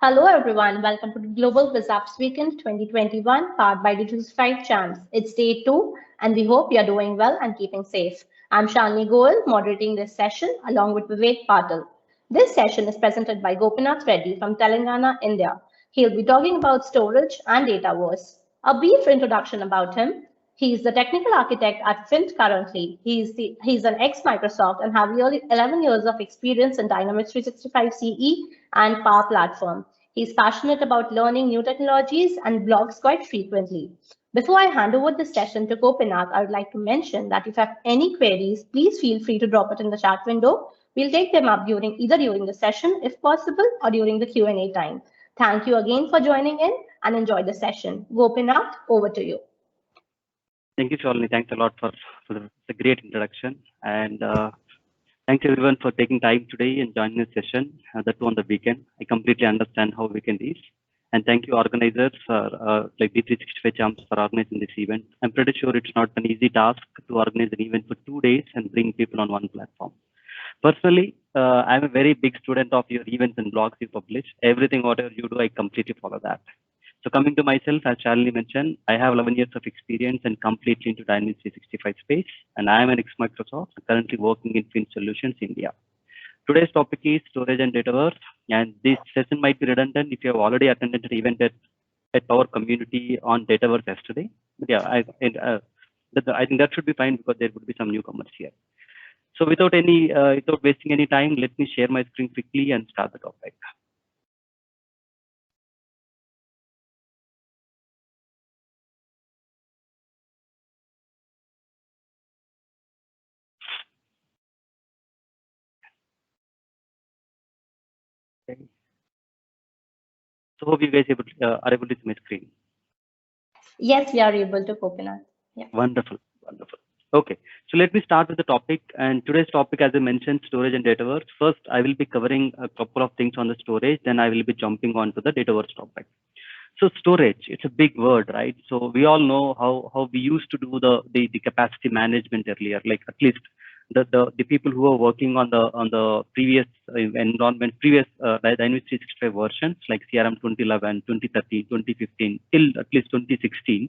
Hello everyone, welcome to the Global BizApps Weekend 2021 powered by Digital5 Champs. It's day 2 and we hope you are doing well and keeping safe. I'm Shalini Goel moderating this session along with Vivek Patil. This session is presented by Gopinath Reddy from Telangana, India. He'll be talking about storage and Dataverse. A brief introduction about him. He's the technical architect at Fint currently. He's an ex-Microsoft and have nearly 11 years of experience in Dynamics 365 CE and Power Platform. He's passionate about learning new technologies and blogs quite frequently. Before I hand over the session to Gopinath, I would like to mention that if you have any queries, please feel free to drop it in the chat window. We'll take them up either during the session, if possible, or during the Q&A time. Thank you again for joining in and enjoy the session. Gopinath, over to you. Thank you, Shalini. Thanks a lot for the great introduction. And thanks everyone for taking time today and joining this session, that too on the weekend. I completely understand how weekend is. And thank you organizers for like D365 Champs for organizing this event. I'm pretty sure it's not an easy task to organize an event for 2 days and bring people on one platform. Personally, I'm a very big student of your events and blogs you publish. Everything, whatever you do, I completely follow that. So coming to myself, as Charlie mentioned, I have 11 years of experience and completely into Dynamics 365 space, and I am an ex-Microsoft, currently working in Fin Solutions India. Today's topic is storage and Dataverse, and this session might be redundant if you have already attended an event at our community on Dataverse yesterday. But yeah, I think that should be fine because there would be some newcomers here. So without wasting any time, let me share my screen quickly and start the topic. Okay. So hope you guys are able to see my screen. Yes, we are able to, Gopinath. Yeah. Wonderful, wonderful. Okay, so let me start with the topic. And today's topic, as I mentioned, storage and Dataverse. First, I will be covering a couple of things on the storage. Then I will be jumping on to the Dataverse topic. So storage, it's a big word, right? So we all know how we used to do the capacity management earlier, like at least the people who are working on the previous environment, previous Dynamics 365 versions like CRM 2011, 2013, 2015 till at least 2016.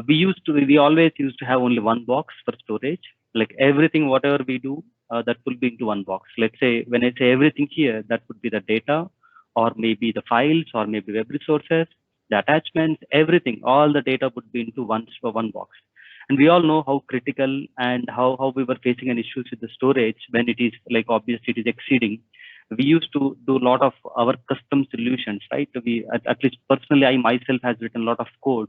We always used to have only one box for storage. Like everything, whatever we do, that will be into one box. Let's say when I say everything here, that would be the data, or maybe the files, or maybe web resources, the attachments, everything. All the data would be into one box. And we all know how critical and how we were facing an issues with the storage when it is like obviously it is exceeding. We used to do a lot of our custom solutions, right? We at least personally, I myself has written a lot of code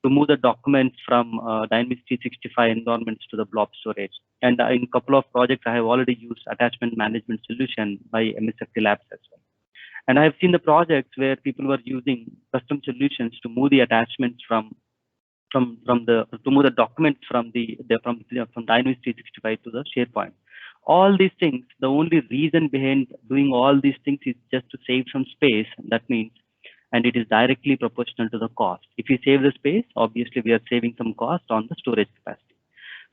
to move the documents from Dynamics 365 environments to the blob storage. And in a couple of projects, I have already used attachment management solution by MSFT Labs as well. And I have seen the projects where people were using custom solutions to move the attachments to move the documents from Dynamics 365 to the SharePoint. All these things, the only reason behind doing all these things is just to save some space. That means, and it is directly proportional to the cost. If we save the space, obviously we are saving some cost on the storage capacity.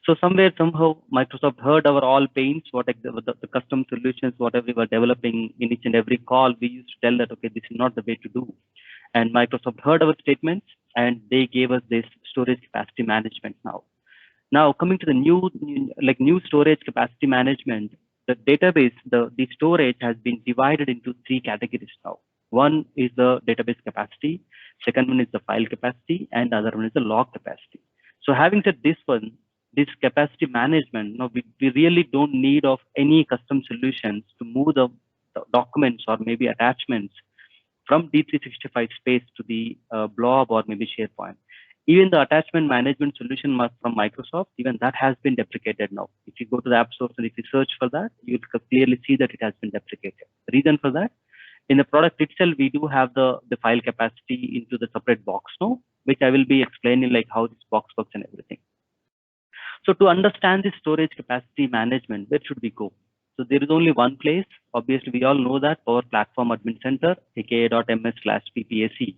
So somehow, Microsoft heard our all pains, the custom solutions, whatever we were developing in each and every call, we used to tell that, okay, this is not the way to do. And Microsoft heard our statements and they gave us this storage capacity management now. Now coming to the new storage capacity management, the database, the storage has been divided into 3 categories now. One is the database capacity, second one is the file capacity, and the other one is the log capacity. So having said this capacity management, now we really don't need of any custom solutions to move the documents or maybe attachments from D365 space to the blob or maybe SharePoint. Even the attachment management solution from Microsoft, even that has been deprecated now. If you go to the App Store and if you search for that, you will clearly see that it has been deprecated. The reason for that, in the product itself, we do have the file capacity into the separate box now, which I will be explaining like how this box works and everything. So to understand this storage capacity management, where should we go? So there is only one place. Obviously, we all know that Power Platform Admin Center, aka.ms/ppac.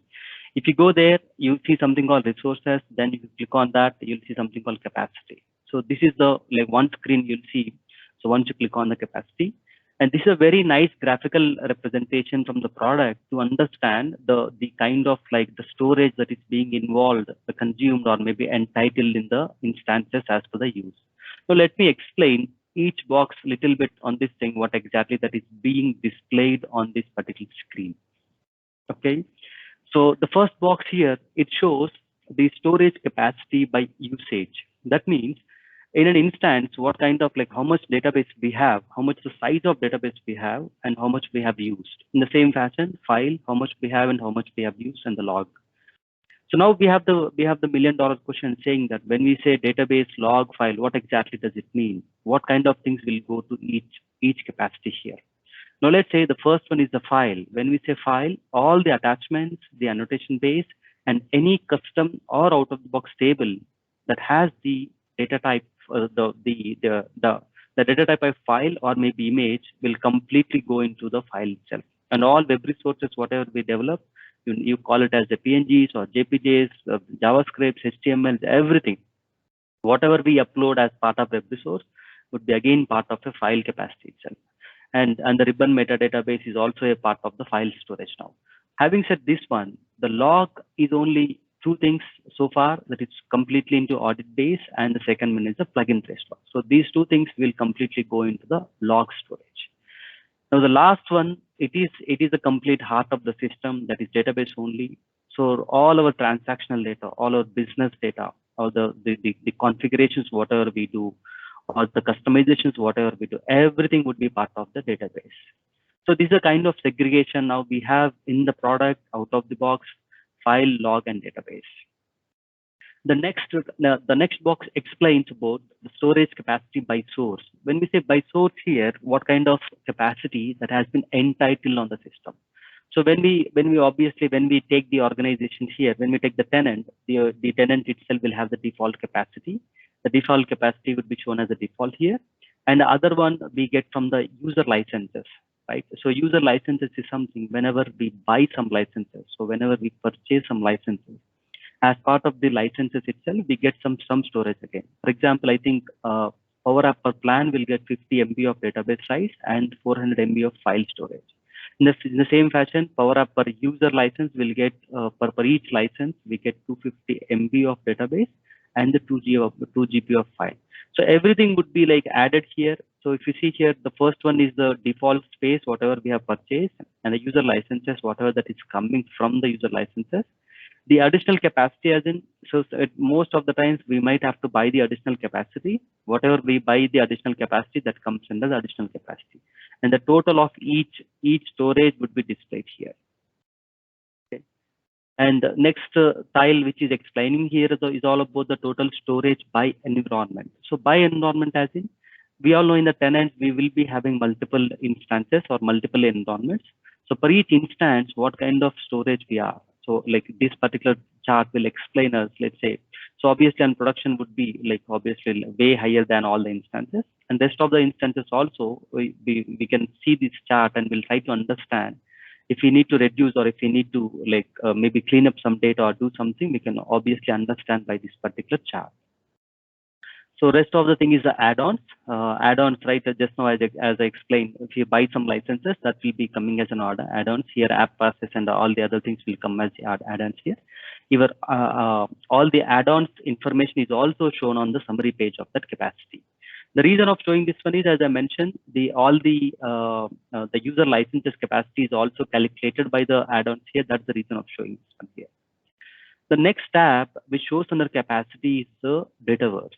If you go there, you see something called resources. Then if you click on that, you'll see something called capacity. So this is the one screen you'll see. So once you click on the capacity, And this is a very nice graphical representation from the product to understand the kind of like the storage that is being involved, the consumed or maybe entitled in the instances as per the use. So let me explain each box little bit on this thing, what exactly that is being displayed on this particular screen. Okay. So the first box here, it shows the storage capacity by usage. That means in an instance, what kind of like how much database we have, how much the size of database we have, and how much we have used. In the same fashion, file, how much we have and how much we have used, and the log. So now we have the $1 million question saying that when we say database, log, file, what exactly does it mean? What kind of things will go to each capacity here? Now let's say the first one is the file. When we say file, all the attachments, the annotation base, and any custom or out of the box table that has the data type, the data type of file or maybe image will completely go into the file itself. And all web resources, whatever we develop, you call it as the PNGs or JPGs, JavaScripts, HTML, everything. Whatever we upload as part of web resource would be again part of a file capacity itself. And the ribbon metadatabase is also a part of the file storage now. Having said this one, the log is only two things so far, that it's completely into audit base, and the second one is the plugin trace log. So these two things will completely go into the log storage. Now the last one, it is the complete heart of the system, that is database only. So all our transactional data, all our business data, all the configurations, whatever we do, or the customizations, whatever we do, everything would be part of the database. So this is a kind of segregation now we have in the product out of the box, file, log, and database. The next box explains about the storage capacity by source. When we say by source here, what kind of capacity that has been entitled on the system. So when we take the organization here, when we take the tenant, the tenant itself will have the default capacity. The default capacity would be shown as a default here. And the other one we get from the user licenses, right? So user licenses is something whenever we buy some licenses. So whenever we purchase some licenses, as part of the licenses itself, we get some storage again. For example, I think Power App per plan will get 50 MB of database size and 400 MB of file storage. In the same fashion, Power App per user license will get per each license, we get 250 MB of database and the 2 GB of file. So everything would be like added here. So if you see here, the first one is the default space, whatever we have purchased, and the user licenses, whatever that is coming from the user licenses. The additional capacity, as in, so most of the times we might have to buy the additional capacity. Whatever we buy the additional capacity, that comes under the additional capacity. And the total of each storage would be displayed here. Okay. And the next tile, which is explaining here, is all about the total storage by environment. So by environment, as in, we all know in the tenant, we will be having multiple instances or multiple environments. So per each instance, what kind of storage we are. So like this particular chart will explain us, let's say, so obviously on production would be like obviously way higher than all the instances, and rest of the instances also, we can see this chart and we'll try to understand if we need to reduce or if we need to like maybe clean up some data or do something, we can obviously understand by this particular chart. So rest of the thing is the add-ons. Add-ons, right? Just now, as I explained, if you buy some licenses, that will be coming as an order. Add-ons here, app process, and all the other things will come as add-ons here. Even all the add-ons information is also shown on the summary page of that capacity. The reason of showing this one is, as I mentioned, all the user licenses capacity is also calculated by the add-ons here. That's the reason of showing this one here. The next tab, which shows under capacity, is the Dataverse.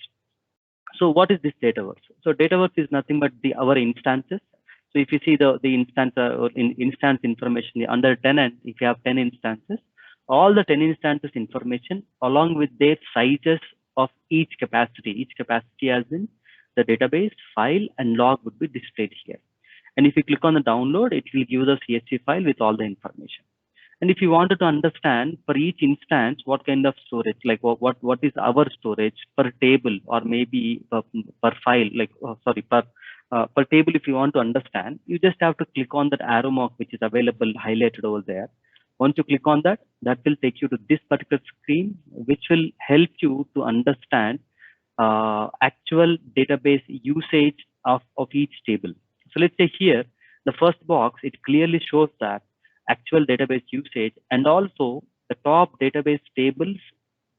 So what is this Dataverse? So Dataverse is nothing but our instances. So if you see the instance or instance information under tenant, if you have 10 instances, all the 10 instances information along with their sizes of each capacity as in the database, file, and log would be displayed here. And if you click on the download, it will give the CSV file with all the information. And if you wanted to understand for each instance, what kind of storage, like what is our storage per table or maybe per file, like, per table, if you want to understand, you just have to click on that arrow mark, which is available highlighted over there. Once you click on that, that will take you to this particular screen, which will help you to understand actual database usage of each table. So let's say here, the first box, it clearly shows that actual database usage and also the top database tables,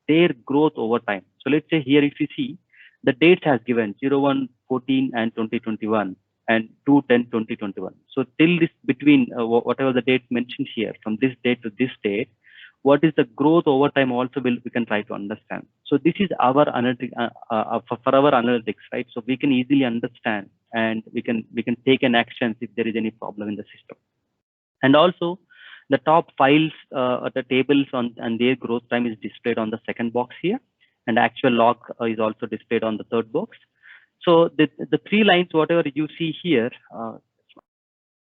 their growth over time. So let's say here, if you see, the dates has given 01/14 and 2021 and 2/10/2021. So till this between whatever the date mentioned here, from this date to this date, what is the growth over time also we can try to understand. So this is our analytic for our analytics, right? So we can easily understand and we can take an action if there is any problem in the system. And also the top files the tables on and their growth time is displayed on the second box here, and actual log is also displayed on the third box. So the three lines whatever you see here,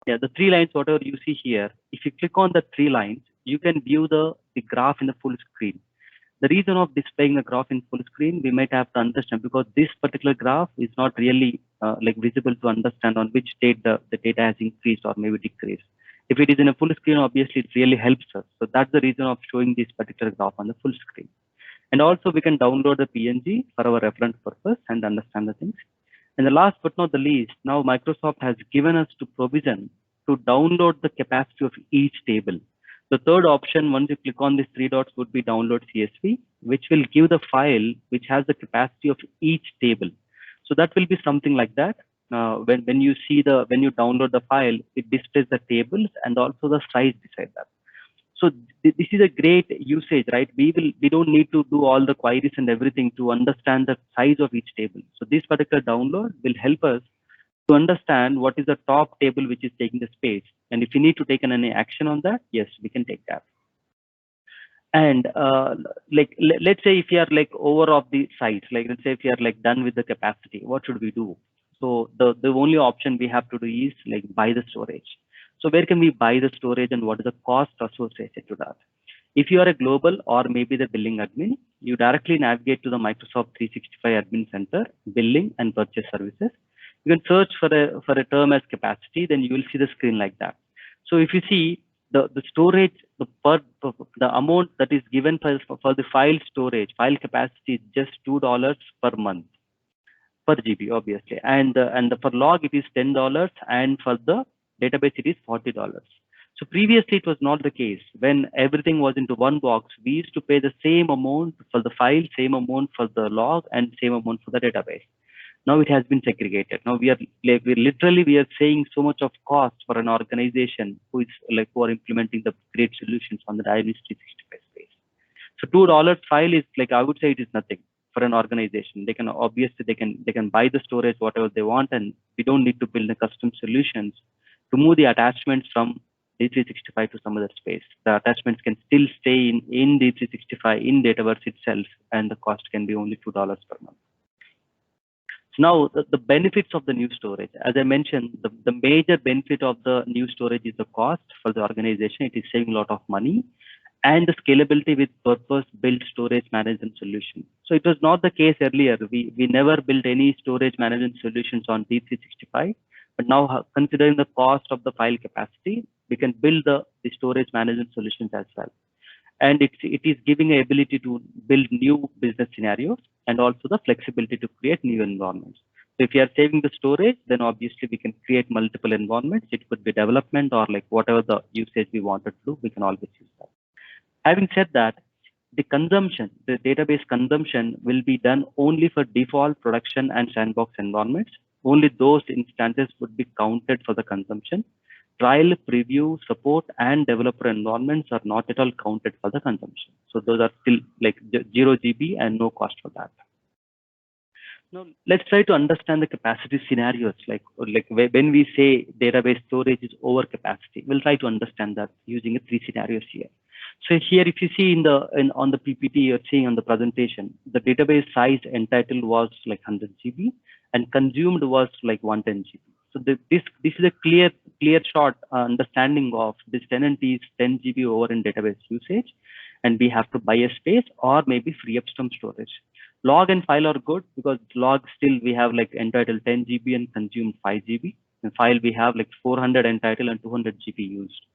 the three lines whatever you see here, if you click on the three lines, you can view the graph in the full screen. The reason of displaying the graph in full screen, we might have to understand, because this particular graph is not really like visible to understand on which date the data has increased or maybe decreased. If it is in a full screen, obviously it really helps us. So that's the reason of showing this particular graph on the full screen. And also we can download the PNG for our reference purpose and understand the things. And the last but not the least, now Microsoft has given us to provision to download the capacity of each table. The third option, once you click on these three dots, would be download CSV, which will give the file which has the capacity of each table. So that will be something like that. When you download the file, it displays the tables and also the size beside that. So this is a great usage, right? We don't need to do all the queries and everything to understand the size of each table. So this particular download will help us to understand what is the top table which is taking the space. And if you need to take any action on that, yes, we can take that. And let's say if you are like over of the size, like let's say if you are like done with the capacity, what should we do? So the only option we have to do is like buy the storage. So where can we buy the storage and what is the cost associated to that? If you are a global or maybe the billing admin, you directly navigate to the Microsoft 365 Admin Center, billing and purchase services. You can search for a term as capacity, then you will see the screen like that. So if you see the storage, the amount that is given for the file storage, file capacity is just $2 per month per GB, obviously, and for log it is $10, and for the database it is $40. So previously it was not the case. When everything was into one box, we used to pay the same amount for the file, same amount for the log, and same amount for the database. Now it has been segregated. Now we are saying so much of cost for an organization who are implementing the great solutions on the Dynamics 365 space. So $2 file is like, I would say it is nothing for an organization. They can obviously they can buy the storage whatever they want, and we don't need to build the custom solutions to move the attachments from D365 to some other space. The attachments can still stay in D365 in Dataverse itself, and the cost can be only $2 per month. So now the benefits of the new storage, as I mentioned, the major benefit of the new storage is the cost for the organization. It is saving a lot of money, and the scalability with purpose-built storage management solution. So it was not the case earlier. We never built any storage management solutions on D365, but now considering the cost of the file capacity, we can build the storage management solutions as well. And it is giving an ability to build new business scenarios and also the flexibility to create new environments. So if you are saving the storage, then obviously we can create multiple environments. It could be development or like whatever the usage we wanted to do, we can always use that. Having said that, the database consumption will be done only for default production and sandbox environments. Only those instances would be counted for the consumption. Trial, preview, support, and developer environments are not at all counted for the consumption. So those are still like 0 GB and no cost for that. Now let's try to understand the capacity scenarios. Like when we say database storage is over capacity, we'll try to understand that using 3 scenarios here. So here, if you see on the PPT you're seeing on the presentation, the database size entitled was like 100 GB and consumed was like 110 GB. So this is a clear short understanding of this tenant is 10 GB over in database usage, and we have to buy a space or maybe free up some storage. Log and file are good because log still we have like entitled 10 GB and consumed 5 GB. And file we have like 400 entitled and 200 GB used.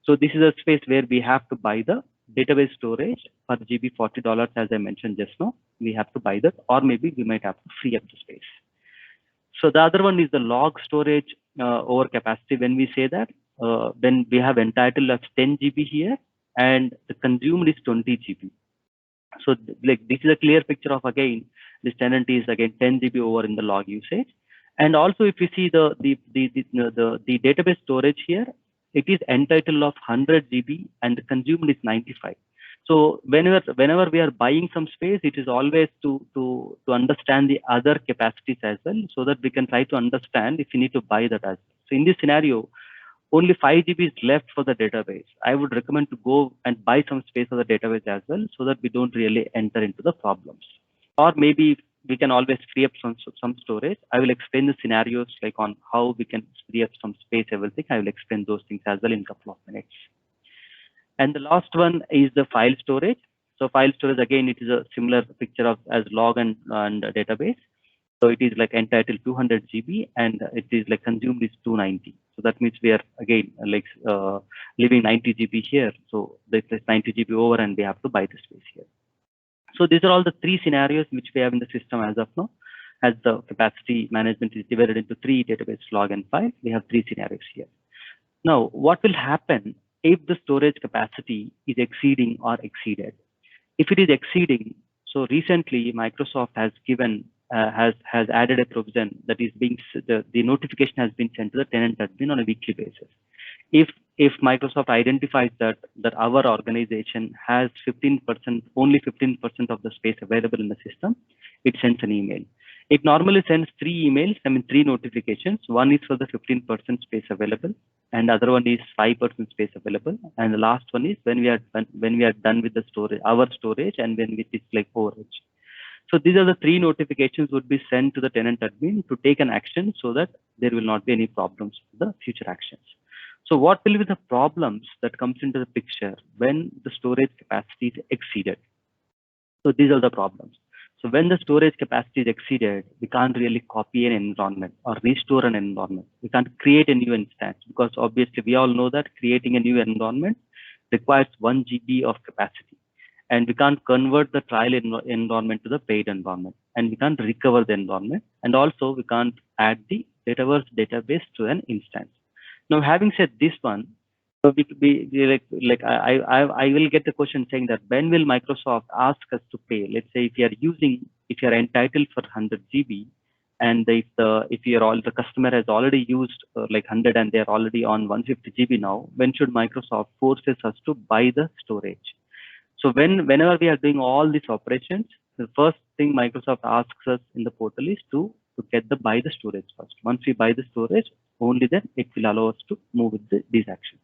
So this is a space where we have to buy the database storage per GB $40, as I mentioned just now. We have to buy that, or maybe we might have to free up the space. So the other one is the log storage over capacity, when we say that, then we have entitled as 10 GB here and the consumed is 20 GB. So like this is a clear picture of, again, this tenant is again 10 GB over in the log usage. And also if you see the database storage here, it is entitled of 100 GB and the consumed is 95. So whenever we are buying some space, it is always to understand the other capacities as well, so that we can try to understand if you need to buy that as well. So in this scenario, only 5 GB is left for the database. I would recommend to go and buy some space for the database as well, so that we don't really enter into the problems. Or maybe we can always free up some storage. I will explain the scenarios like on how we can free up some space, everything. I will explain those things as well in a couple of minutes. And the last one is the file storage. So file storage, again, it is a similar picture of as log and database. So it is like entitled 200 GB and it is like consumed is 290. So that means we are again like leaving 90 GB here. So this is 90 GB over and we have to buy the space here. So these are all the three scenarios which we have in the system as of now. As the capacity management is divided into 3 database, log and file, we have 3 scenarios here. Now, what will happen if the storage capacity is exceeding or exceeded? If it is exceeding, so recently Microsoft has given has added a provision that is being the notification has been sent to the tenant admin on a weekly basis. If Microsoft identifies that our organization has 15%, only 15% of the space available in the system, it sends an email. It normally sends 3 emails, 3 notifications. One is for the 15% space available, and the other one is 5% space available, and the last one is when we are done with the storage, our storage, and when it is like overage. So these are the 3 notifications would be sent to the tenant admin to take an action so that there will not be any problems with the future actions. So what will be the problems that comes into the picture when the storage capacity is exceeded? So these are the problems. So when the storage capacity is exceeded, we can't really copy an environment or restore an environment. We can't create a new instance because obviously we all know that creating a new environment requires 1 GB of capacity. And we can't convert the trial environment to the paid environment. And we can't recover the environment. And also we can't add the Dataverse database to an instance. Now, having said this one, so I will get the question saying that when will Microsoft ask us to pay? Let's say if you are entitled for 100 GB, and if the customer has already used like 100 and they are already on 150 GB now, when should Microsoft forces us to buy the storage? So whenever we are doing all these operations, the first thing Microsoft asks us in the portal is to buy the storage first. Once we buy the storage, only then it will allow us to move with these actions.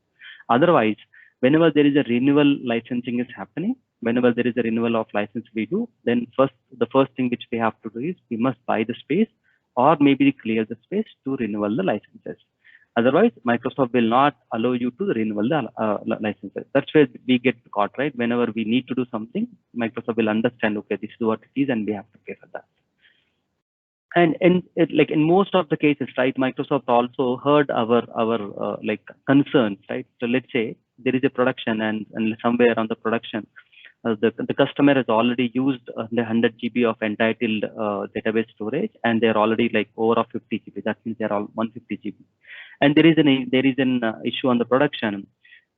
Otherwise, whenever there is a renewal licensing is happening, whenever there is a renewal of license we do, then the first thing which we have to do is we must buy the space or maybe clear the space to renewal the licenses. Otherwise, Microsoft will not allow you to renewal the licenses. That's where we get caught, right? Whenever we need to do something, Microsoft will understand, okay, this is what it is, and we have to pay for that. And like in most of the cases, right, Microsoft also heard our like concerns, right? So let's say there is a production and somewhere on the production, the customer has already used the 100 GB of entitled database storage, and they're already like over 50 GB. That means they're all 150 GB, and there is an issue on the production.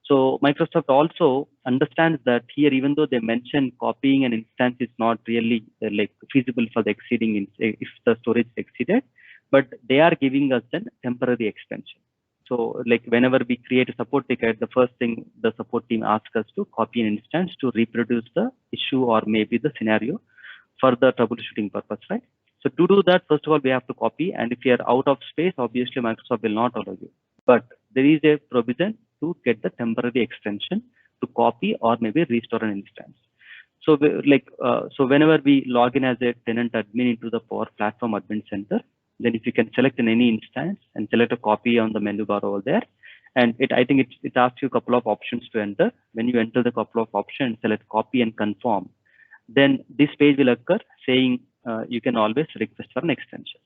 So Microsoft also understands that here, even though they mention copying an instance is not really like feasible for the exceeding if the storage is exceeded, but they are giving us a temporary extension. So like whenever we create a support ticket, the first thing the support team asks us to copy an instance to reproduce the issue or maybe the scenario for the troubleshooting purpose, right? So to do that, first of all, we have to copy, and if you are out of space, obviously Microsoft will not allow you. But there is a provision to get the temporary extension to copy or maybe restore an instance. So so whenever we log in as a tenant admin into the Power Platform Admin Center, then if you can select in any instance and select a copy on the menu bar over there, and I think it asks you a couple of options to enter. When you enter the couple of options, select copy and confirm, then this page will occur saying you can always request for an extension.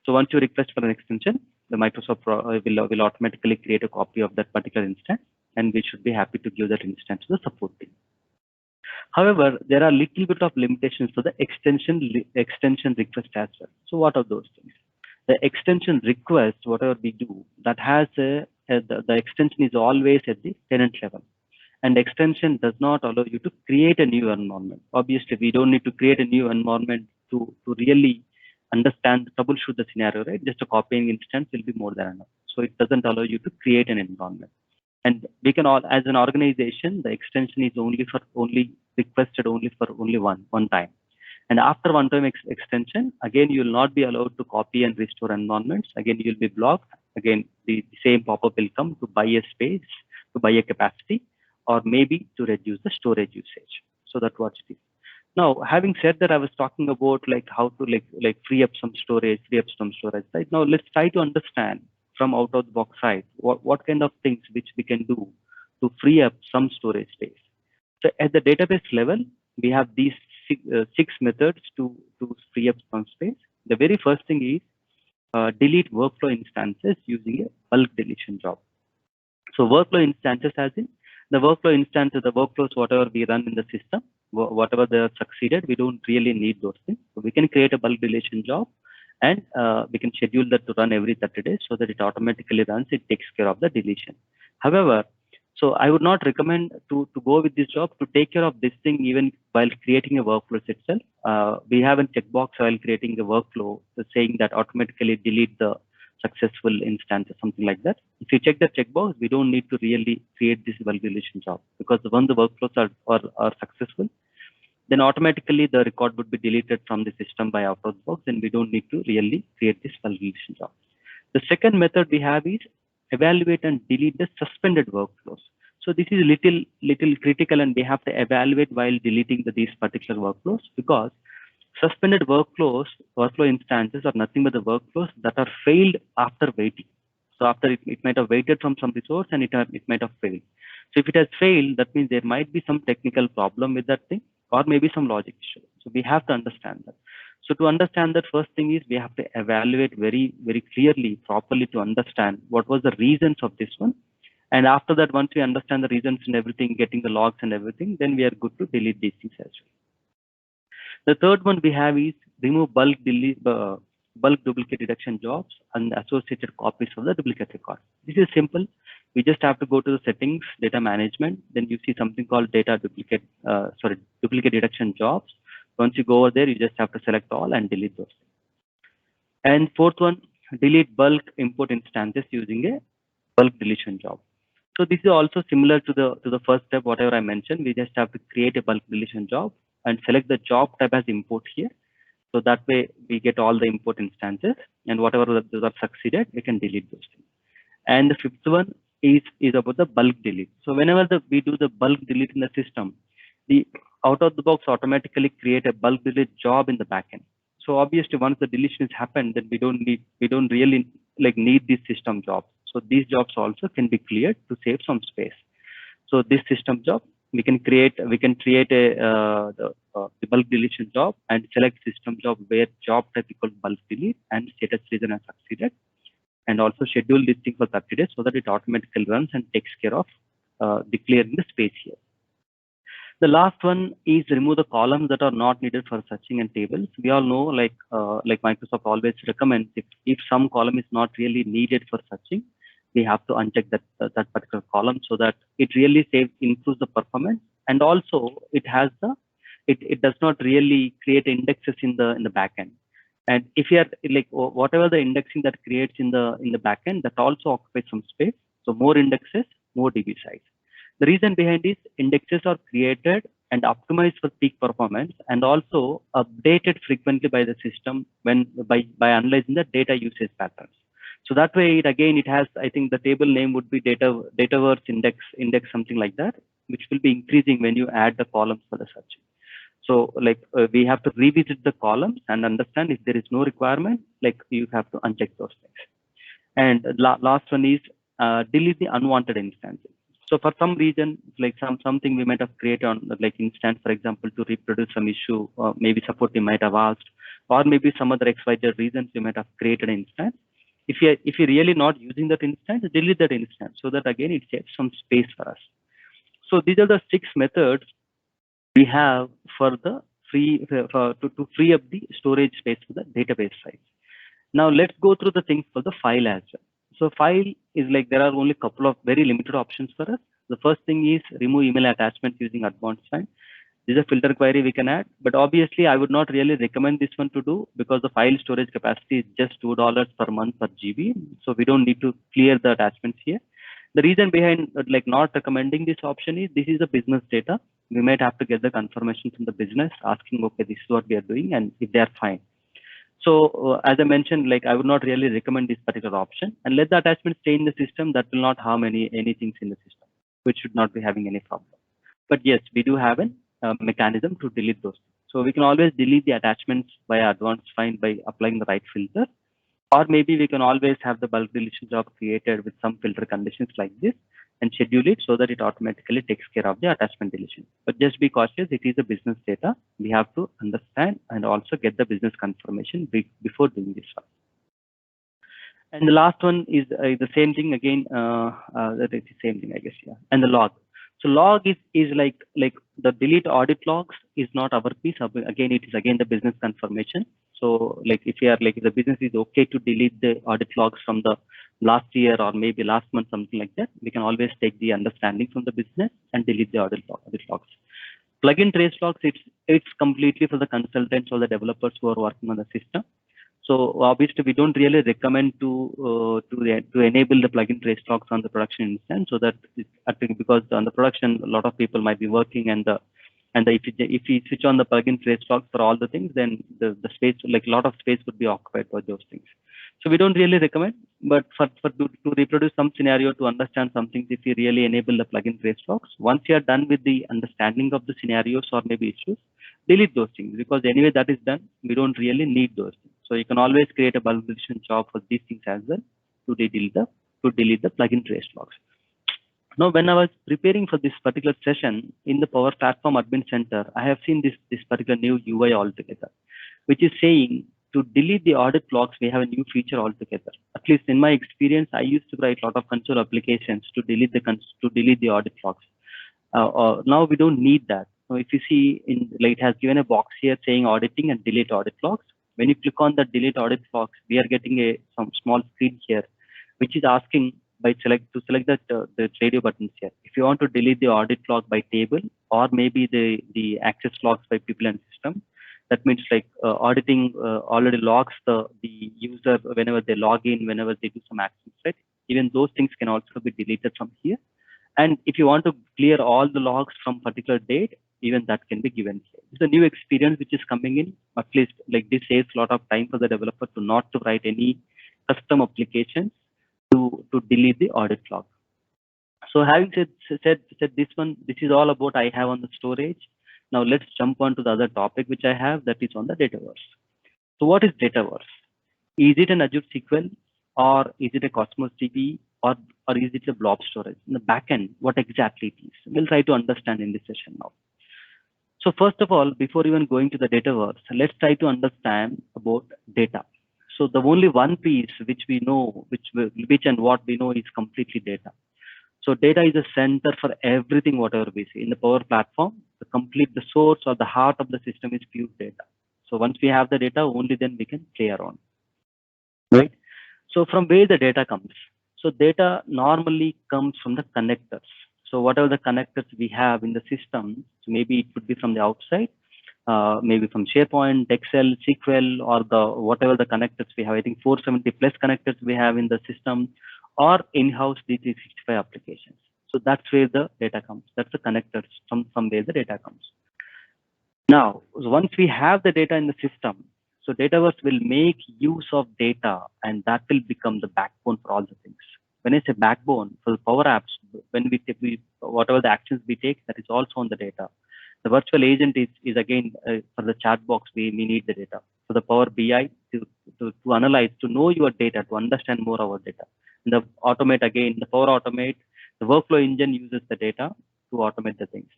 So once you request for an extension, the Microsoft will automatically create a copy of that particular instance, and we should be happy to give that instance to the support team. However, there are little bit of limitations to the extension request as well. So what are those things? the extension request, whatever we do, that has the extension is always at the tenant level. And extension does not allow you to create a new environment. Obviously, we don't need to create a new environment to really understand, troubleshoot the scenario, right? Just a copying instance will be more than enough. So it doesn't allow you to create an environment. And we can all, as an organization, the extension is only requested for one time. And after one-time extension, again, you will not be allowed to copy and restore environments. Again, you'll be blocked. Again, the same pop-up will come to buy a space, to buy a capacity, or maybe to reduce the storage usage. So that's what it is. Now, having said that, I was talking about like how to like free up some storage, right? Now, let's try to understand from out of the box side what kind of things which we can do to free up some storage space. So at the database level, we have these six methods to free up some space. The very first thing is delete workflow instances using a bulk deletion job. So workflow instances, as in the workflow instances, the workflows, whatever we run in the system, whatever they are succeeded, we don't really need those things. So we can create a bulk deletion job, and we can schedule that to run every 30 days so that it automatically runs, it takes care of the deletion. However, so I would not recommend to go with this job to take care of this thing even while creating a workflow itself. We have a checkbox while creating a workflow saying that automatically delete the successful instance or something like that. If you check the checkbox, we don't need to really create this bulk deletion job, because when the workflows are successful, then automatically the record would be deleted from the system by out of the box, and we don't need to really create this bulk deletion job. The second method we have is evaluate and delete the suspended workflows. So this is little critical, and we have to evaluate while deleting these particular workflows, because suspended workflow instances are nothing but the workflows that are failed after waiting. So after it might have waited from some resource and it might have failed. So if it has failed, that means there might be some technical problem with that thing, or maybe some logic issue. So we have to understand that. So to understand that, first thing is we have to evaluate very clearly, properly, to understand what was the reasons of this one. And after that, once we understand the reasons and everything, getting the logs and everything, then we are good to delete these things as well. The third one we have is remove bulk duplicate reduction jobs and associated copies of the duplicate record. This is simple. We just have to go to the settings, data management. Then you see something called duplicate reduction jobs. Once you go over there, you just have to select all and delete those. And fourth one, delete bulk import instances using a bulk deletion job. So this is also similar to the first step, whatever I mentioned. We just have to create a bulk deletion job and select the job tab as import here. So that way we get all the import instances, and whatever those are succeeded, we can delete those things. And the fifth one is about the bulk delete. So whenever we do the bulk delete in the system, the out of the box automatically create a bulk delete job in the backend. So obviously once the deletion is happened, then we don't really need these system jobs. So these jobs also can be cleared to save some space. So this system job, we can create a the bulk deletion job and select system job where job type equal bulk delete and status reason as succeeded, and also schedule this thing for 30 days so that it automatically runs and takes care of declaring the space here. The last one is remove the columns that are not needed for searching and tables. We all know, like Microsoft always recommends, if some column is not really needed for searching, we have to uncheck that particular column so that it really improves the performance, and also it does not really create indexes in the backend. And if you are whatever the indexing that creates in the backend, that also occupies some space. So more indexes, more DB size. The reason behind this, indexes are created and optimized for peak performance, and also updated frequently by the system by analyzing the data usage patterns. So that way, it has, I think the table name would be Dataverse index something like that, which will be increasing when you add the columns for the searching. So we have to revisit the columns and understand if there is no requirement, you have to uncheck those things. And last one is delete the unwanted instances. So for some reason, something we might have created on instance, for example, to reproduce some issue, maybe support team might have asked, or maybe some other XYZ reasons we might have created an instance. If you're really not using that instance, delete that instance so that again it saves some space for us. So these are the 6 methods we have for the to free up the storage space for the database side. Now let's go through the things for the file as well. So file is like there are only a couple of very limited options for us. The first thing is remove email attachments using advanced find. This is a filter query we can add, but obviously I would not really recommend this one to do because the file storage capacity is just $2 per month per GB. So we don't need to clear the attachments here. The reason behind like not recommending this option is this is a business data. We might have to get the confirmation from the business asking, okay, this is what we are doing, and if they are fine. So as I mentioned, like I would not really recommend this particular option, and let the attachment stay in the system. That will not harm anything in the system, which should not be having any problem. But yes, we do have a mechanism to delete those. So we can always delete the attachments via advanced find by applying the right filter, or maybe we can always have the bulk deletion job created with some filter conditions like this and schedule it so that it automatically takes care of the attachment deletion. But just be cautious, it is a business data. We have to understand and also get the business confirmation before doing this one. And the last one is the same thing again, that is the same thing, I guess, yeah. And the log. So log is like the delete audit logs is not our piece. Again, it is again the business confirmation. So like if you are like if the business is okay to delete the audit logs from the last year or maybe last month, something like that, we can always take the understanding from the business and delete the audit logs. Plugin trace logs, it's completely for the consultants or the developers who are working on the system. So obviously we don't really recommend to enable the plugin trace logs on the production instance, so that I think because on the production a lot of people might be working, and if you switch on the plugin trace logs for all the things, then the space, like a lot of space would be occupied by those things. So we don't really recommend, but to reproduce some scenario, to understand some things, if you really enable the plugin trace logs, once you are done with the understanding of the scenarios or maybe issues, delete those things, because anyway that is done. We don't really need those things. So you can always create a bulk deletion job for these things as well to delete the plugin trace logs. Now, when I was preparing for this particular session in the Power Platform Admin Center, I have seen this particular new UI altogether, which is saying to delete the audit logs, we have a new feature altogether. At least in my experience, I used to write a lot of console applications to delete the audit logs. Now we don't need that. So if you see, it has given a box here saying auditing and delete audit logs. When you click on the delete audit logs, we are getting some small screen here, which is asking to select the radio buttons here. If you want to delete the audit log by table, or maybe the access logs by people and system, that means like auditing already logs the user whenever they log in, whenever they do some actions, right? Even those things can also be deleted from here. And if you want to clear all the logs from particular date, even that can be given here. It's a new experience which is coming in. At least like this saves a lot of time for the developer to not to write any custom applications to delete the audit log. So having said this one, this is all about I have on the storage. Now let's jump on to the other topic which I have, that is on the Dataverse. So what is Dataverse? Is it an Azure SQL, or is it a Cosmos DB, or is it a blob storage? In the backend, what exactly it is? We'll try to understand in this session now. So first of all, before even going to the Dataverse, let's try to understand about data. So the only one piece which we know, which and what we know is completely data. So data is a center for everything, whatever we see in the Power Platform. The source or the heart of the system is pure data. So once we have the data, only then we can play around, right? So from where the data comes? So data normally comes from the connectors. So whatever the connectors we have in the system, so maybe it could be from the outside, maybe from SharePoint, Excel, SQL, or whatever the connectors we have. I think 470 plus connectors we have in the system, or in-house D365 applications. So that's where the data comes. That's the connectors from where the data comes. Now, once we have the data in the system, so Dataverse will make use of data, and that will become the backbone for all the things. When I say backbone for the Power Apps, when whatever the actions we take, that is also on the data. The virtual agent is again for the chat box, we need the data. For the Power BI to analyze, to know your data, to understand more our data. And the automate, again, the Power Automate, the workflow engine uses the data to automate the things.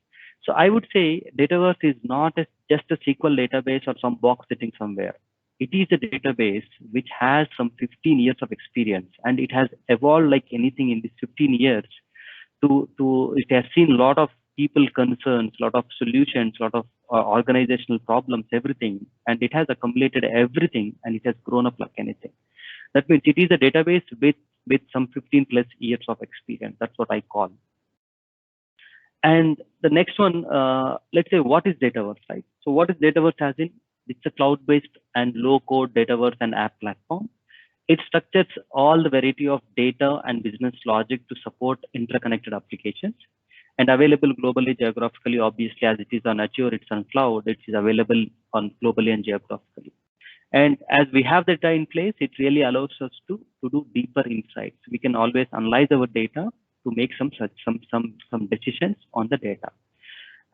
So I would say Dataverse is not just a SQL database or some box sitting somewhere. It is a database which has some 15 years of experience, and it has evolved like anything in these 15 years. It has seen a lot of people concerns, a lot of solutions, a lot of organizational problems, everything, and it has accumulated everything, and it has grown up like anything. That means it is a database with some 15 plus years of experience. That's what I call. And the next one, let's say, what is Dataverse, right? So what is Dataverse as in? It's a cloud-based and low-code Dataverse and app platform. It structures all the variety of data and business logic to support interconnected applications, and available globally, geographically, obviously, as it is on Azure, it's on cloud, it is available on globally and geographically. And as we have data in place, it really allows us to do deeper insights. We can always analyze our data to make some decisions on the data.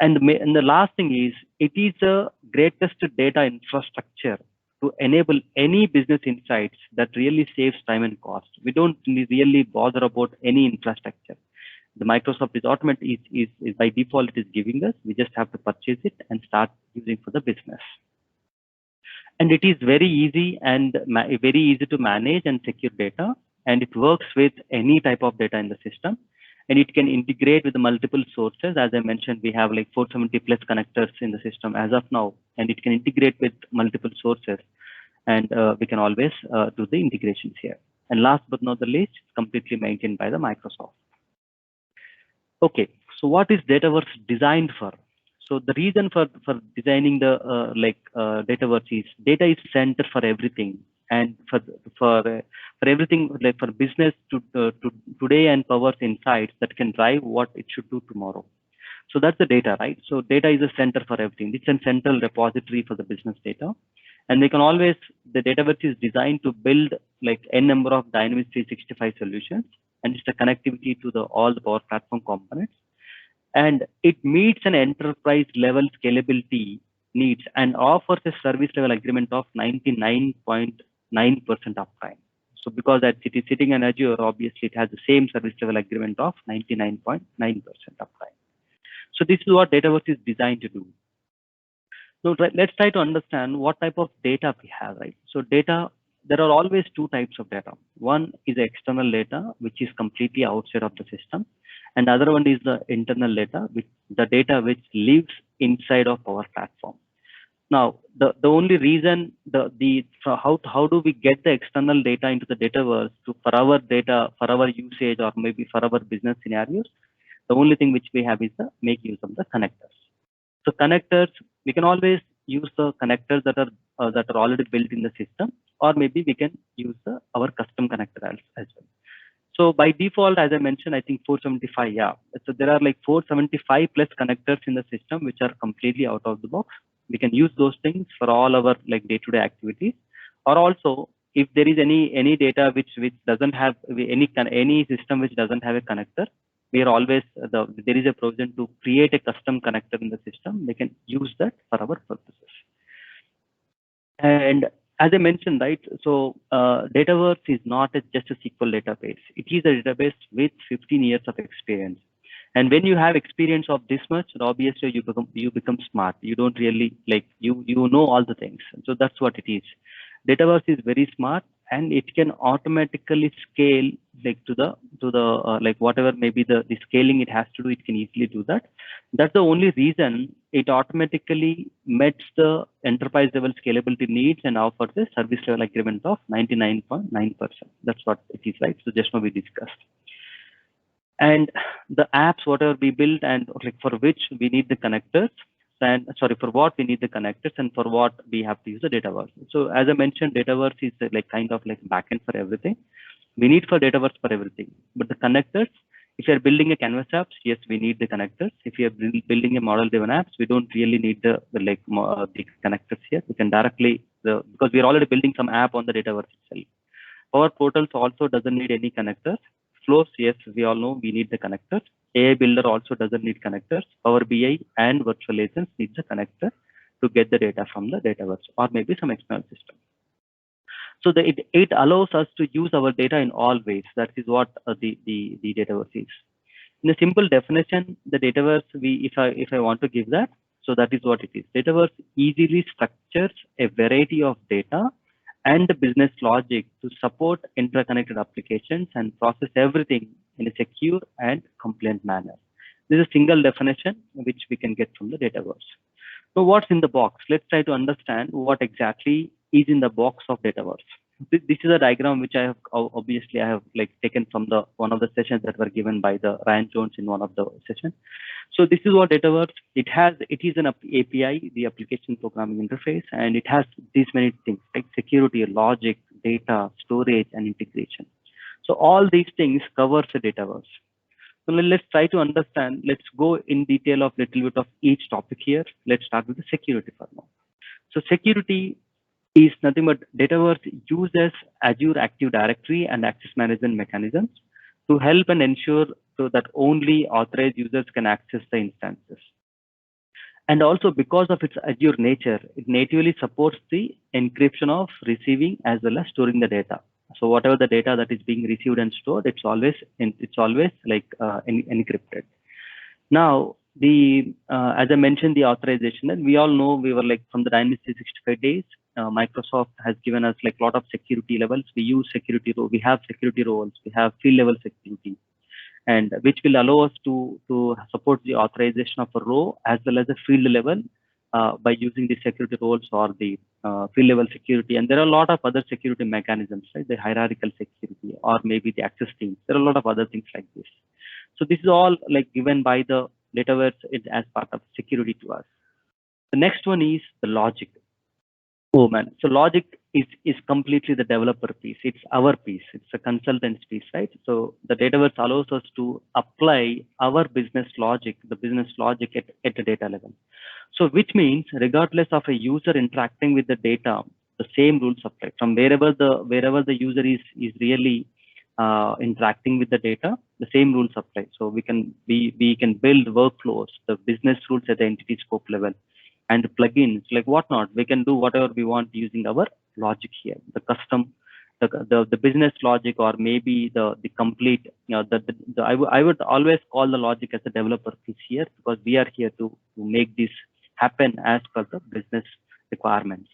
And the last thing is, it is the greatest data infrastructure to enable any business insights that really saves time and cost. We don't really bother about any infrastructure. The Microsoft is automated, is by default, it is giving us. We just have to purchase it and start using for the business. And it is very easy and very easy to manage and secure data. And it works with any type of data in the system. And it can integrate with multiple sources. As I mentioned, we have like 470 plus connectors in the system as of now, and it can integrate with multiple sources. And we can always do the integrations here. And last but not the least, it's completely maintained by the Microsoft. Okay, so what is Dataverse designed for? So the reason for designing the Dataverse is data is center for everything, and for everything, like for business to today and powers insights that can drive what it should do tomorrow. So that's the data, right? So data is a center for everything. It's a central repository for the business data, and they can always, the Dataverse is designed to build like n number of Dynamics 365 solutions, and it's the connectivity to all the Power Platform components. And it meets an enterprise level scalability needs and offers a service level agreement of 99.9% uptime. So because that it is sitting in Azure, obviously it has the same service level agreement of 99.9% uptime. So this is what Dataverse is designed to do. So let's try to understand what type of data we have, right? So data, there are always two types of data. One is the external data, which is completely outside of the system. And the other one is the internal data, the data which lives inside of our platform. Now, the only reason how do we get the external data into the Dataverse for our data, for our usage, or maybe for our business scenarios? The only thing which we have is the make use of the connectors. So connectors, we can always use the connectors that are already built in the system, or maybe we can use our custom connector as well. So by default, as I mentioned, I think 475, yeah. So there are like 475 plus connectors in the system, which are completely out of the box. We can use those things for all our like day-to-day activities. Or also, if there is any data which doesn't have any system which doesn't have a connector, we are always there is a provision to create a custom connector in the system. They can use that for our purposes. And as I mentioned, right, so Dataverse is not just a SQL database. It is a database with 15 years of experience. And when you have experience of this much, obviously you become smart. You don't really you know all the things. So that's what it is. Dataverse is very smart, and it can automatically scale to the whatever maybe the scaling it has to do. It can easily do that. That's the only reason it automatically meets the enterprise level scalability needs and offers a service level agreement of 99.9%. That's what it is, right? So just now we discussed. And the apps, whatever we build and for which we need the connectors, and for what we need the connectors and for what we have to use the Dataverse. So as I mentioned, Dataverse is kind of backend for everything. We need for Dataverse for everything. But the connectors, if you're building a Canvas apps, yes, we need the connectors. If you're building a model-driven apps, we don't really need the connectors here. We can directly, because we're already building some app on the Dataverse itself. Power Portals also doesn't need any connectors. Flows, yes, we all know we need the connectors. AI Builder also doesn't need connectors. Power BI and virtual agents needs a connector to get the data from the Dataverse or maybe some external system. So it allows us to use our data in all ways. That is what the Dataverse is. In a simple definition, the Dataverse, if I want to give that, so that is what it is. Dataverse easily structures a variety of data and the business logic to support interconnected applications and process everything in a secure and compliant manner. This is a single definition which we can get from the Dataverse. So what's in the box? Let's try to understand what exactly is in the box of Dataverse. This is a diagram which I have obviously I have like taken from the one of the sessions that were given by the Ryan Jones in one of the sessions. So this is what Dataverse. It is an API, the application programming interface, and it has these many things like security, logic, data, storage, and integration. So all these things covers the Dataverse. So let's try to understand. Let's go in detail of little bit of each topic here. Let's start with the security for now. So security is nothing but Dataverse uses Azure Active Directory and access management mechanisms to help and ensure so that only authorized users can access the instances. And also because of its Azure nature, it natively supports the encryption of receiving as well as storing the data. So whatever the data that is being received and stored, it's always like encrypted. Now, as I mentioned, the authorization, and we all know we were like from the Dynamics 365 days, Microsoft has given us like a lot of security levels. We use security roles, we have security roles, we have field level security, and which will allow us to support the authorization of a row as well as a field level by using the security roles or the field level security. And there are a lot of other security mechanisms, right? The hierarchical security or maybe the access teams. There are a lot of other things like this. So this is all like given by the Dataverse as part of security to us. The next one is the logic. Oh man, so logic is completely the developer piece. It's our piece. It's a consultant's piece, right? So the Dataverse allows us to apply our business logic, the business logic at the data level. So which means regardless of a user interacting with the data, the same rules apply from wherever the user is really interacting with the data, the same rules apply. So we can build workflows, the business rules at the entity scope level, and the plugins like whatnot. We can do whatever we want using our logic here, the custom, the business logic, or maybe the complete. I would always call the logic as a developer piece here, because we are here to make this happen as per the business requirements.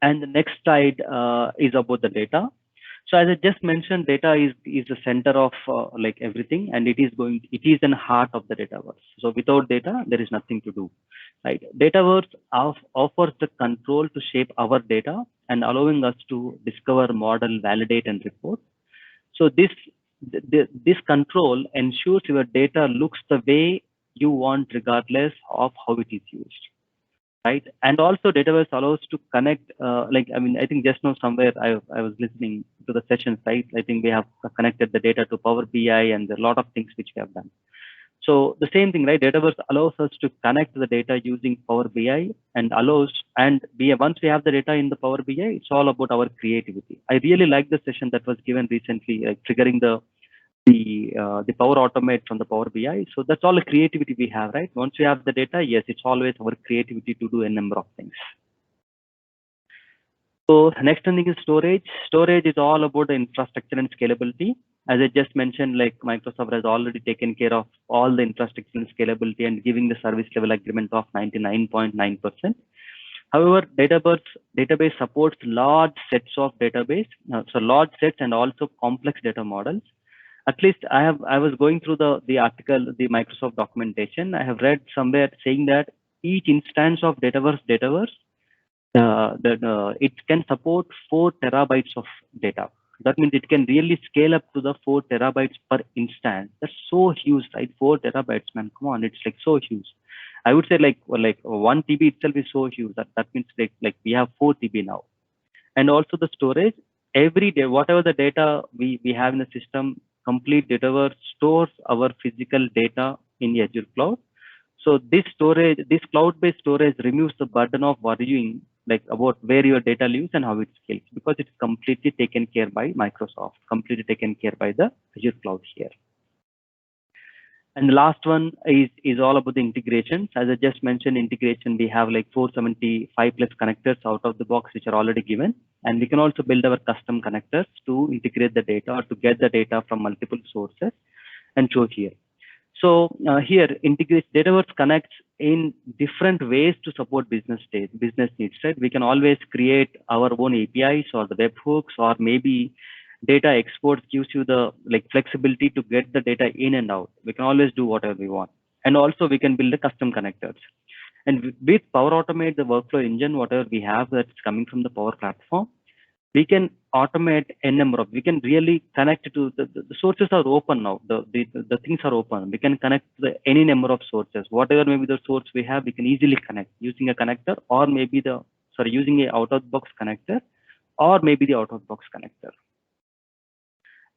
And the next slide is about the data. So as I just mentioned, data is the center of like everything, and it is in the heart of the Dataverse. So without data, there is nothing to do, right? Dataverse offers the control to shape our data and allowing us to discover, model, validate, and report. So this control ensures your data looks the way you want, regardless of how it is used. Right, and also Dataverse allows to connect. I think just now somewhere I was listening to the sessions, right? I think we have connected the data to Power BI, and there are a lot of things which we have done. So the same thing, right? Dataverse allows us to connect the data using Power BI, and once we have the data in the Power BI, it's all about our creativity. I really like the session that was given recently, like triggering the Power Automate from the Power BI. So that's all the creativity we have, right? Once we have the data, yes, it's always our creativity to do a number of things. So next thing is storage. Storage is all about the infrastructure and scalability. As I just mentioned, like Microsoft has already taken care of all the infrastructure and scalability and giving the service level agreement of 99.9%. However, database supports large sets of database, so large sets and also complex data models. At least I was going through the article, the Microsoft documentation. I have read somewhere saying that each instance of Dataverse, it can support 4 terabytes of data. That means it can really scale up to the 4 terabytes per instance. That's so huge, right? 4 terabytes, man. Come on, it's like so huge. I would say like 1 TB itself is so huge that means like we have 4 TB now. And also the storage, every day, whatever the data we have in the system, complete Dataverse stores our physical data in the Azure cloud. So this cloud-based storage removes the burden of worrying like about where your data lives and how it scales, because it's completely taken care by Microsoft, completely taken care by the Azure cloud here. And the last one is all about the integrations. As I just mentioned, integration, we have like 475 plus connectors out of the box, which are already given. And we can also build our custom connectors to integrate the data or to get the data from multiple sources and show here. So here, Dataverse connects in different ways to support business needs, right? We can always create our own APIs or the webhooks, or maybe Data exports gives you the flexibility to get the data in and out. We can always do whatever we want. And also we can build the custom connectors. And with Power Automate, the workflow engine, whatever we have that's coming from the Power Platform, we can automate a number of, we can really connect to the sources are open now. The things are open. We can connect to any number of sources. Whatever maybe the source we have, we can easily connect using a connector, or maybe using a out-of-box connector, or maybe the out-of-box connector.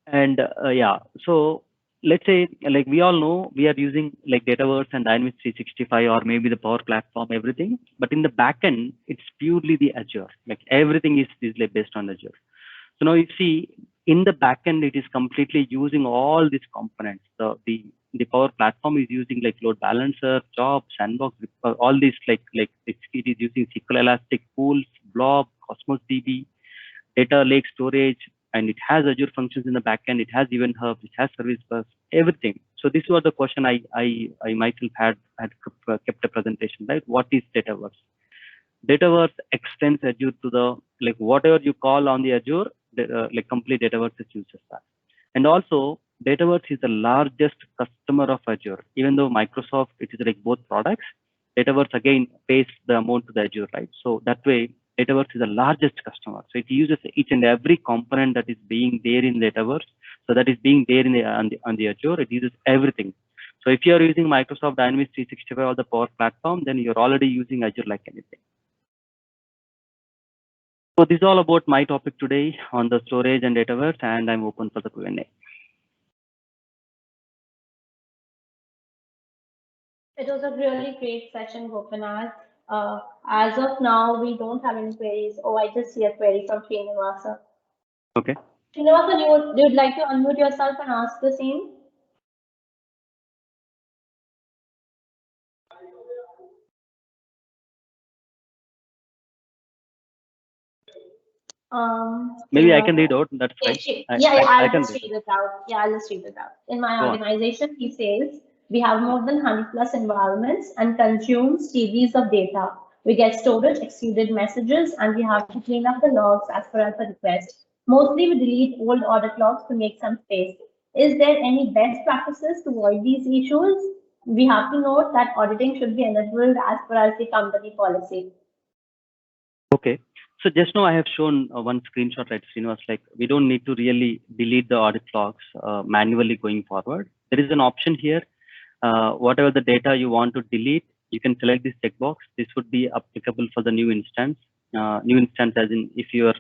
And yeah, so let's say we all know we are using Dataverse and Dynamics 365 or maybe the Power Platform, everything, but in the backend it's purely the Azure. Everything is based on Azure. So now you see in the backend it is completely using all these components. The Power Platform is using load balancer, job, sandbox, all these it is using SQL Elastic, Pools, Blob, Cosmos DB, data lake storage, and it has Azure functions in the backend. It has Event Hub, it has Service Bus, everything. So this was the question I myself had kept a presentation, right? What is Dataverse? Dataverse extends Azure to the whatever you call on the Azure, complete Dataverse uses that. And also Dataverse is the largest customer of Azure. Even though Microsoft, it is both products, Dataverse again pays the amount to the Azure, right? So that way Dataverse is the largest customer. So it uses each and every component that is being there in Dataverse. So that is being there in on the Azure, it uses everything. So if you are using Microsoft Dynamics 365 or the Power Platform, then you're already using Azure like anything. So this is all about my topic today on the storage and Dataverse, and I'm open for the Q&A. It was a really great session, Gopinath. As of now, we don't have any queries. Oh, I just see a query from Srinivasa. Okay. Srinivasa, you'd like to unmute yourself and ask the same? Maybe I can read out. That's fine. I'll just read it out. Yeah, I'll just read it out. In my organization, he says, we have more than 100+ environments and consume TBs of data. We get storage exceeded messages and we have to clean up the logs as per the request. Mostly we delete old audit logs to make some space. Is there any best practices to avoid these issues? We have to note that auditing should be enabled as per the company policy. Okay. So just now I have shown one screenshot, right, Srinivas, we don't need to really delete the audit logs manually going forward. There is an option here. Whatever the data you want to delete, you can select this checkbox. This would be applicable for the new instance. New instance as in if your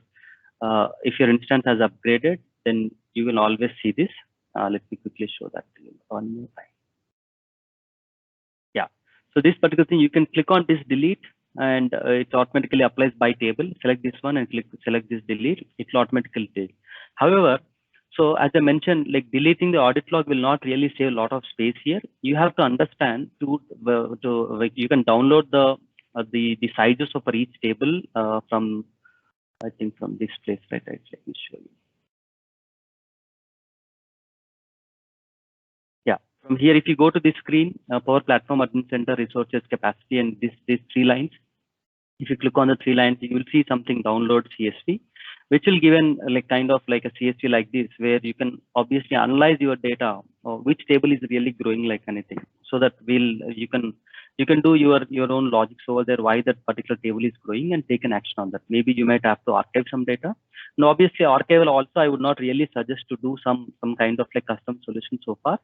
instance has upgraded, then you will always see this. Let me quickly show that to you one more time. Yeah. So this particular thing, you can click on this delete, and it automatically applies by table. Select this one and select this delete. It will automatically delete. However, so as I mentioned, deleting the audit log will not really save a lot of space here. You have to understand you can download the sizes for each table from, I think, from this place, right? Let me show you. Yeah, from here, if you go to this screen, Power Platform Admin Center, Resources, Capacity, and these 3 lines. If you click on the 3 lines, you will see something download CSV, which will give an kind of a CSV like this, where you can obviously analyze your data, or which table is really growing like anything, so that you can do your own logics over there, why that particular table is growing, and take an action on that. Maybe you might have to archive some data. Now, obviously, archival also, I would not really suggest to do some kind of custom solution so far,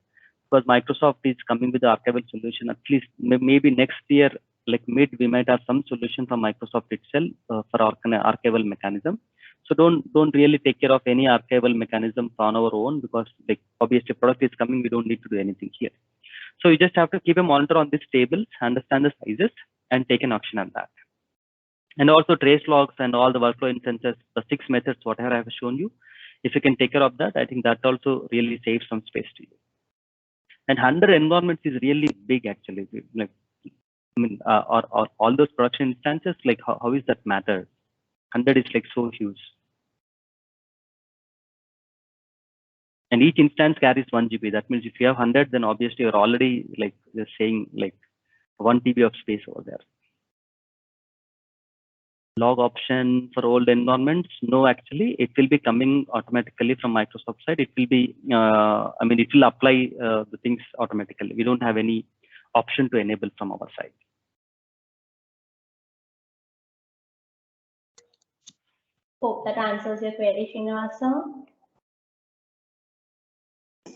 because Microsoft is coming with the archival solution. At least maybe next year, mid, we might have some solution from Microsoft itself for archival mechanism. So don't really take care of any archival mechanism on our own, because obviously product is coming, we don't need to do anything here. So you just have to keep a monitor on these tables, understand the sizes, and take an action on that. And also trace logs and all the workflow instances, the 6 methods, whatever I have shown you. If you can take care of that, I think that also really saves some space to you. And 100 environments is really big, actually. I mean, or all those production instances, how is that matter? 100 is so huge. And each instance carries 1 GB. That means if you have 100, then obviously you're already you're saying 1 TB of space over there. log option for old environments? No, actually, it will be coming automatically from Microsoft side. It will be, I mean, it will apply the things automatically. We don't have any option to enable from our side. Hope that answers your query, Srinivasa.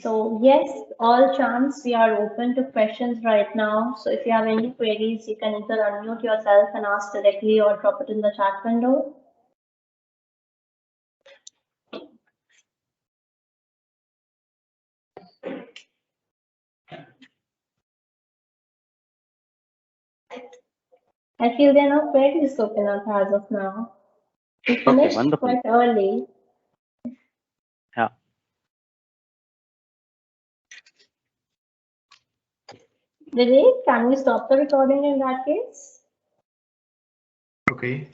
So yes, all chance we are open to questions right now. So if you have any queries, you can either unmute yourself and ask directly or drop it in the chat window. I feel there are no queries open up as of now. We finished wonderful. quite early. Yeah. Vivek, can we stop the recording in that case? Okay,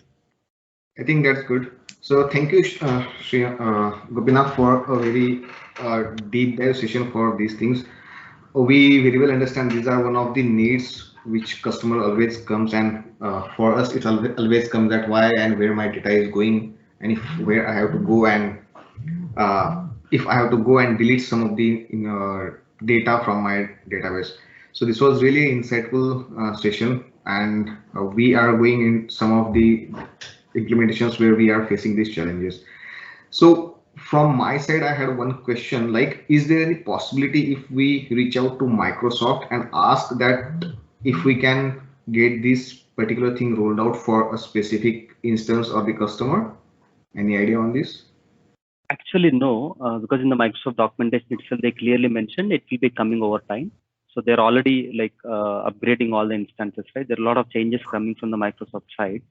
I think that's good. So thank you, Gopinath, for a very deep dive session for these things. We very well understand these are one of the needs which customer always comes, and for us it always comes that why and where my data is going, and if where I have to go, and if I have to go and delete some of the data from my database. So this was really insightful session, and we are going in some of the implementations where we are facing these challenges. So from my side, I had one question, like, is there any possibility if we reach out to Microsoft and ask that if we can get this particular thing rolled out for a specific instance of the customer? Any idea on this? Actually, no, because in the Microsoft documentation itself, they clearly mentioned it will be coming over time. So they're already like upgrading all the instances, right? There are a lot of changes coming from the Microsoft side.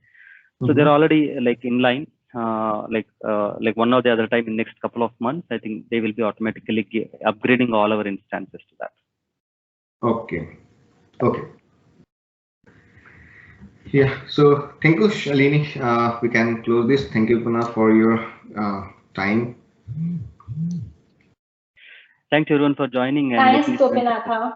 So they're already like in line, like one or the other time in next couple of months, I think they will be automatically upgrading all our instances to that. Okay. Okay. Yeah. So thank you, Shalini. We can close this. Thank you, Puna, for your time. Thanks everyone for joining. And Thanks, Gopinatha.